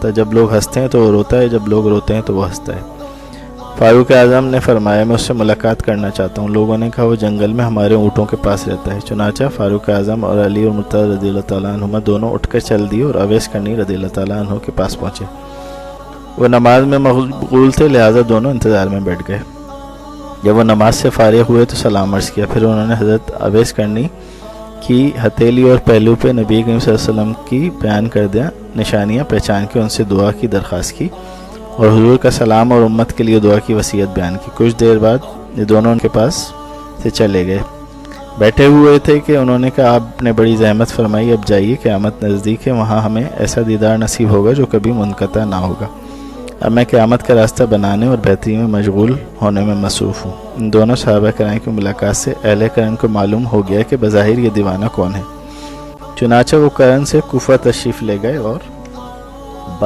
روتا، جب لوگ ہنستے ہیں تو وہ روتا ہے، جب لوگ روتے ہیں تو وہ ہنستا ہے۔ فاروق اعظم نے فرمایا میں اس سے ملاقات کرنا چاہتا ہوں۔ لوگوں نے کہا وہ جنگل میں ہمارے اونٹوں کے پاس رہتا ہے۔ چنانچہ فاروق اعظم اور علی اور مرتضیٰ رضی اللہ تعالیٰ عنہما دونوں اٹھ کر چل دیے اور اویس کرنی رضی اللہ تعالیٰ عنہ کے پاس پہنچے۔ وہ نماز میں مشغول تھے، لہٰذا دونوں انتظار میں بیٹھ گئے۔ جب وہ نماز سے فارغ ہوئے تو سلام عرض کیا، پھر انہوں نے حضرت اویس کرنی کی ہتھیلی اور پہلو پہ نبی کریم صلی اللہ علیہ وسلم کی بیان کردہ نشانیاں پہچان کے ان سے دعا کی درخواست کی اور حضور کا سلام اور امت کے لیے دعا کی وصیت بیان کی۔ کچھ دیر بعد یہ دونوں ان کے پاس سے چلے گئے۔ بیٹھے ہوئے تھے کہ انہوں نے کہا آپ نے بڑی زحمت فرمائی، اب جائیے، قیامت نزدیک ہے، وہاں ہمیں ایسا دیدار نصیب ہوگا جو کبھی منقطع نہ ہوگا۔ اب میں قیامت کا راستہ بنانے اور بہتری میں مشغول ہونے میں مصروف ہوں۔ ان دونوں صحابہ کرام کی ملاقات سے اہل کرن کو معلوم ہو گیا کہ بظاہر یہ دیوانہ کون ہے، چنانچہ وہ کرن سے کوفہ تشریف لے گئے اور